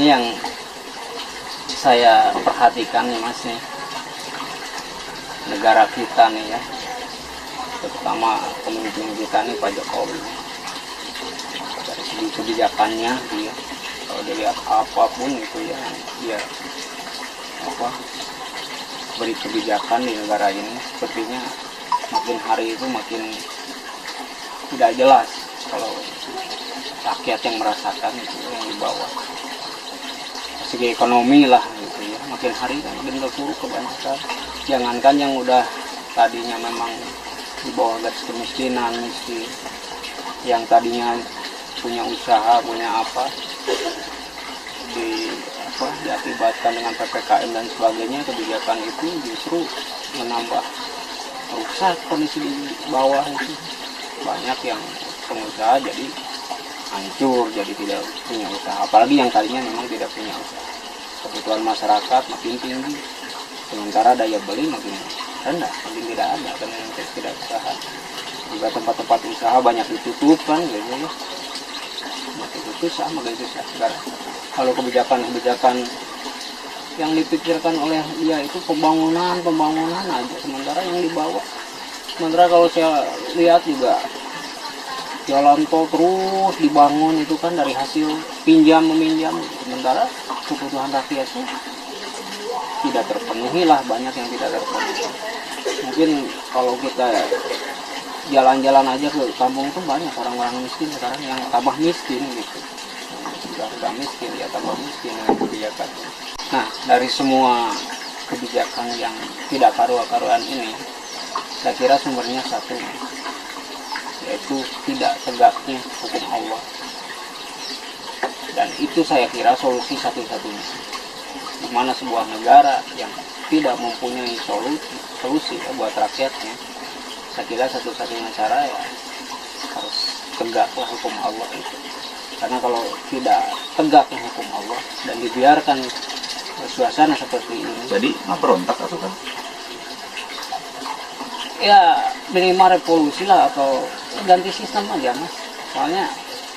yang saya perhatikan nih Mas nih, negara kita nih ya, terutama pemimpin kita nih Pak Jokowi, dari segi kebijakannya dia, kalau dilihat apapun itu ya, dia beri kebijakan di negara ini sepertinya makin hari itu makin tidak jelas kalau rakyat yang merasakan itu yang di bawah. Segi ekonomi lah gitu ya, makin hari kan makin terpuruk kebanyakan. Jangankan yang udah tadinya memang di bawah garis kemiskinan, miskin, yang tadinya punya usaha, punya apa, diakibatkan dengan PPKM dan sebagainya, kebijakan itu justru menambah rusak kondisi di bawah itu. Banyak yang pengusaha jadi hancur, jadi tidak punya usaha, apalagi yang tadinya memang tidak punya usaha. Kebutuhan masyarakat makin tinggi, sementara daya beli makin rendah, makin tidak ada karena yang tidak usaha. Juga tempat-tempat usaha banyak ditutup kan, gitu ya. Itu susah, makin susah. Kalau kebijakan yang dipikirkan oleh dia itu pembangunan aja, sementara yang di bawah. Sementara kalau saya lihat juga jalan tol terus dibangun itu kan dari hasil pinjam meminjam, sementara kebutuhan rakyatnya tidak terpenuhi lah, banyak yang tidak terpenuhi. Mungkin kalau kita jalan-jalan aja ke kampung tuh banyak orang-orang miskin sekarang yang tambah miskin gitu. Sudah miskin ya tambah miskin dengan kebijakan. Nah, dari semua kebijakan yang tidak karu-karuan ini, saya kira sumbernya satu, yaitu tidak tegaknya hukum Allah. Dan itu saya kira solusi satu-satunya. Di mana sebuah negara yang tidak mempunyai solusi buat rakyatnya, saya kira satu-satunya cara ya harus tegaklah hukum Allah itu. Karena kalau tidak tegaknya hukum Allah dan dibiarkan suasana seperti ini, jadi berontak atau kan? Ya minimal revolusi lah atau ganti sistem aja Mas. Soalnya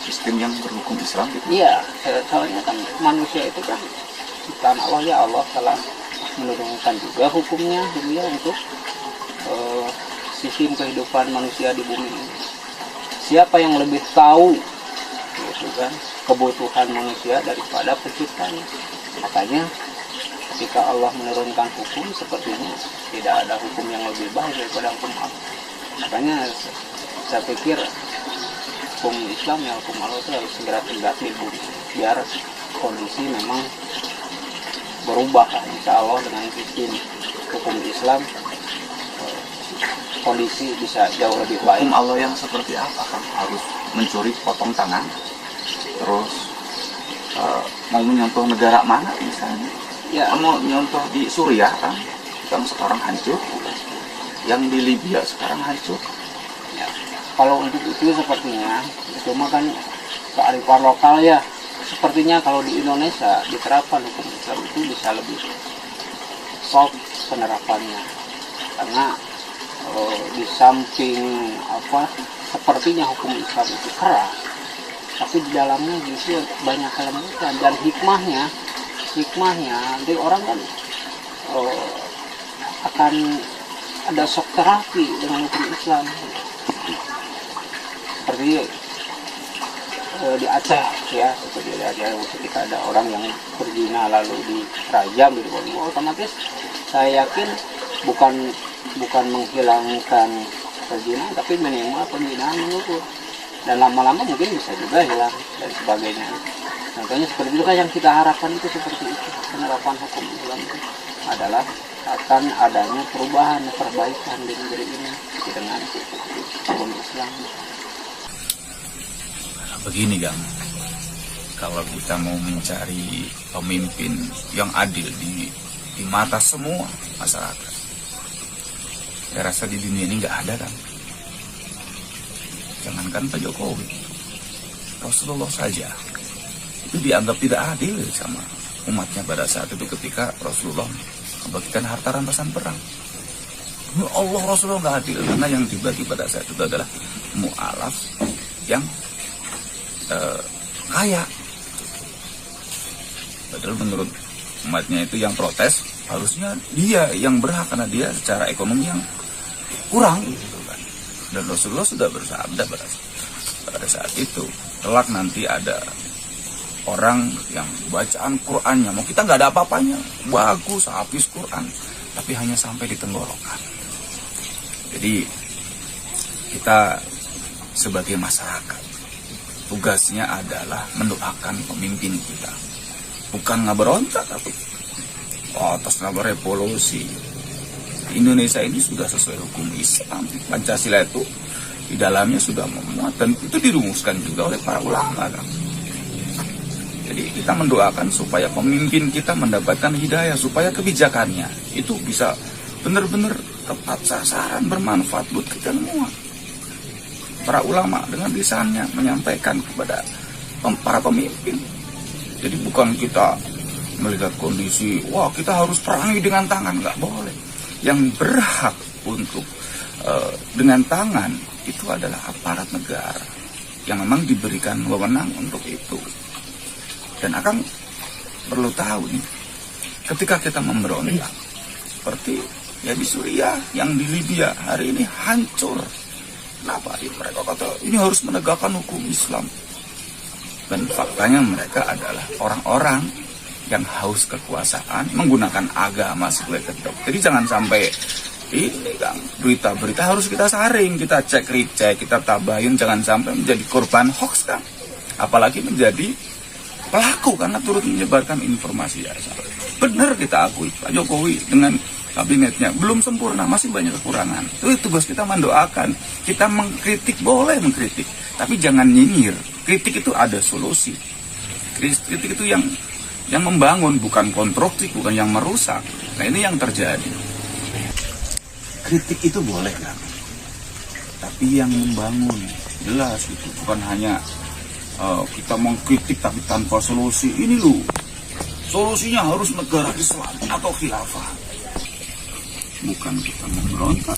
sistem yang berhukum Islam gitu. Iya, soalnya kan manusia itu kan ciptaan Allah, ya Allah telah menurunkan juga hukumnya dunia untuk sistem kehidupan manusia di bumi ini. Siapa yang lebih tahu gitu kan kebutuhan manusia daripada penciptanya? Makanya ketika Allah menurunkan hukum, sepertinya tidak ada hukum yang lebih baik daripada hukum Allah. Makanya saya pikir hukum Islam ya hukum Allah itu harus segera tegak di bumi, biar kondisi memang berubah. Insya Allah dengan sistem hukum Islam kondisi bisa jauh lebih baik. Hukum Allah yang seperti apa kan? Harus mencuri potong tangan, terus mau menyentuh negara mana misalnya? Ya, mau nyontoh di Suriah kan, yang sekarang hancur, yang di Libya sekarang hancur. Ya, kalau untuk itu sepertinya itu mah kan kearifan lokal ya. Sepertinya kalau di Indonesia diterapkan hukum Islam itu bisa lebih soft penerapannya, karena di samping sepertinya hukum Islam itu keras, tapi di dalamnya justru banyak kelembutan dan hikmahnya nanti orang kan akan ada shock terapi dengan hukum Islam. Seperti di Aceh ya, seperti di Aceh ketika ada orang yang berzina lalu dirajam gitu, otomatis saya yakin bukan menghilangkan perzinahan, tapi minimal pembinaan mengukur, dan lama-lama mungkin bisa juga hilang dan sebagainya. Contohnya seperti itu kan yang kita harapkan itu seperti itu. Penerapan hukum Islam itu adalah akan adanya perubahan, perbaikan di negeri ini dengan hukum Islam. Begini Gang, kalau kita mau mencari pemimpin yang adil di mata semua masyarakat, saya rasa di dunia ini nggak ada kan. Jangankan Pak Jokowi, Rasulullah saja itu dianggap tidak adil sama umatnya pada saat itu ketika Rasulullah membagikan harta rampasan perang. Allah, Rasulullah nggak adil karena yang dibagi pada saat itu adalah mu'alaf yang kaya. Padahal menurut umatnya itu yang protes, harusnya dia yang berhak karena dia secara ekonomi yang kurang gitu kan. Dan Rasulullah sudah bersabda pada saat itu, kelak nanti ada orang yang bacaan Qur'annya, mau kita nggak ada apa-apanya, bagus, habis Qur'an, tapi hanya sampai di tenggorokan. Jadi kita sebagai masyarakat, tugasnya adalah mendoakan pemimpin kita. Bukan nggak berontak, tapi atas nama revolusi. Indonesia ini sudah sesuai hukum Islam. Pancasila itu di dalamnya sudah memuat dan itu dirumuskan juga oleh para ulama kan. Jadi kita mendoakan supaya pemimpin kita mendapatkan hidayah, supaya kebijakannya itu bisa benar-benar tepat sasaran, bermanfaat buat kita semua. Para ulama dengan lisannya menyampaikan kepada para pemimpin. Jadi bukan kita melihat kondisi, wah kita harus perangi dengan tangan, nggak boleh. Yang berhak untuk dengan tangan itu adalah aparat negara yang memang diberikan wewenang untuk itu. Dan akan perlu tahu nih, ketika kita memberontak, seperti ya di Suriah, yang di Libya hari ini hancur. Kenapa? Ya, mereka kata ini harus menegakkan hukum Islam. Dan faktanya mereka adalah orang-orang yang haus kekuasaan, menggunakan agama sebagai kedok. Jadi jangan sampai ini kan berita-berita harus kita saring, kita cek recheck, kita tabahin, jangan sampai menjadi korban hoax kan. Apalagi menjadi pelaku karena turut menyebarkan informasi ya. Benar kita akui, Pak Jokowi dengan kabinetnya belum sempurna, masih banyak kekurangan. Itu tugas kita mendoakan. Kita mengkritik, boleh mengkritik, tapi jangan nyinyir. Kritik itu ada solusi. Kritik itu yang membangun, bukan konstruksi, bukan yang merusak. Nah ini yang terjadi. Kritik itu boleh kan, tapi yang membangun, jelas itu bukan hanya kita mengkritik tapi tanpa solusi. Ini loh, solusinya harus negara Islam atau khilafah. Bukan kita memberontak.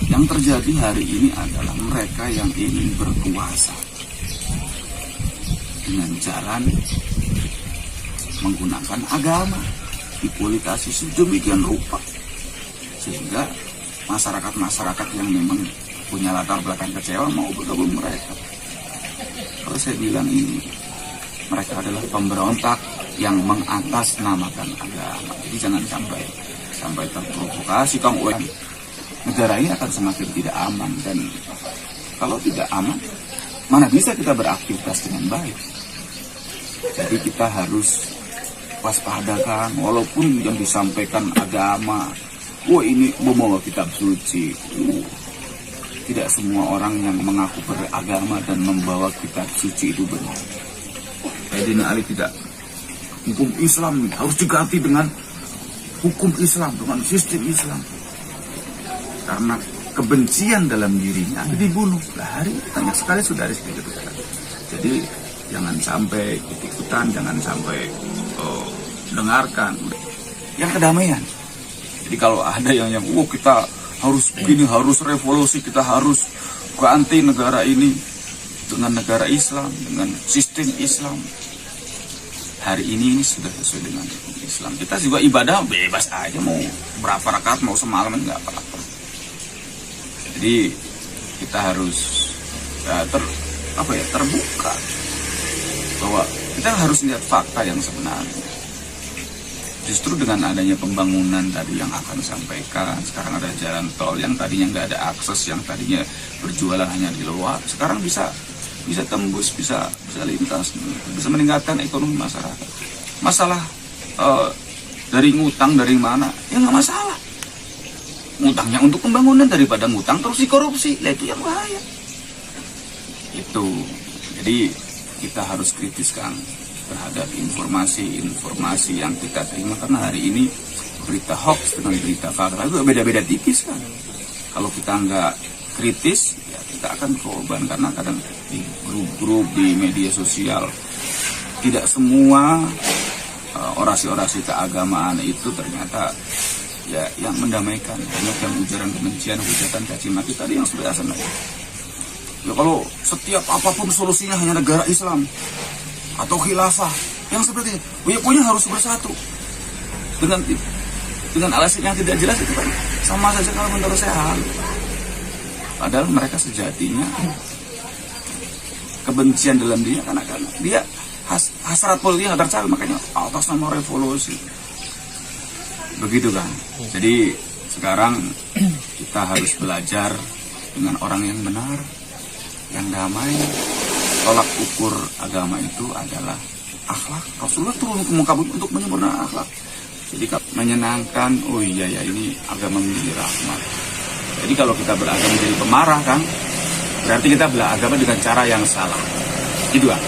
Yang terjadi hari ini adalah mereka yang ingin berkuasa dengan jalan menggunakan agama, dipolitisasi sedemikian rupa, sehingga masyarakat-masyarakat yang memang punya latar belakang kecewa mau bergabung mereka. Kalau saya bilang ini, mereka adalah pemberontak yang mengatasnamakan agama. Jadi jangan sampai terprovokasi. Negara ini akan semakin tidak aman, dan kalau tidak aman, mana bisa kita beraktivitas dengan baik. Jadi kita harus waspadakan, walaupun yang disampaikan agama, wah ini membawa kitab suci. Tidak semua orang yang mengaku beragama dan membawa kitab suci itu benar. Sayyidina Ali tidak. Hukum Islam harus diganti dengan hukum Islam, dengan sistem Islam. Karena kebencian dalam dirinya dibunuh. Nah, hari ini banyak sekali sudah seperti itu. Jadi jangan sampai ikut-ikutan, jangan sampai dengarkan. Yang kedamaian. Jadi kalau ada yang kita harus begini, harus revolusi, kita harus ganti negara ini dengan negara Islam, dengan sistem Islam. Hari ini sudah sesuai dengan Islam. Kita juga ibadah bebas aja, mau berapa rakaat, mau semalam nggak apa-apa. Jadi kita harus terbuka bahwa kita harus lihat fakta yang sebenarnya. Justru dengan adanya pembangunan tadi yang akan sampaikan, sekarang ada jalan tol yang tadinya nggak ada akses, yang tadinya berjualan hanya di luar, sekarang bisa tembus, bisa lintas, bisa meningkatkan ekonomi masyarakat. Masalah dari ngutang dari mana, ya nggak masalah. Ngutangnya untuk pembangunan daripada ngutang terus dikorupsi, lah itu yang bahaya. Itu, jadi kita harus kritiskan terhadap informasi yang kita terima, karena hari ini berita hoax dengan berita fakta itu beda-beda tipis kan. Kalau kita nggak kritis, ya kita akan korban, karena kadang di grup-grup di media sosial tidak semua orasi-orasi keagamaan itu ternyata ya yang mendamaikan. Banyak yang ujaran kebencian, hujatan, caci maki tadi yang sudah sana. Ya kalau setiap apapun solusinya hanya negara Islam atau khilafah, yang seperti ini. Punya harus bersatu dengan alasan yang tidak jelas, itu kan sama saja kalau menurut saya hal. Padahal mereka sejatinya kebencian dalam dirinya karena dia hasrat politik yang tercari, makanya atas nama revolusi. Begitu kan. Jadi sekarang kita harus belajar dengan orang yang benar, yang damai. Tolak ukur agama itu adalah akhlak. Rasulullah turun ke muka bumi untuk menyempurnakan akhlak. Jadi menyenangkan, oh iya ya, ini agama menjadi rahmat. Jadi kalau kita beragama menjadi pemarah kan, berarti kita beragama dengan cara yang salah. Gitu kan.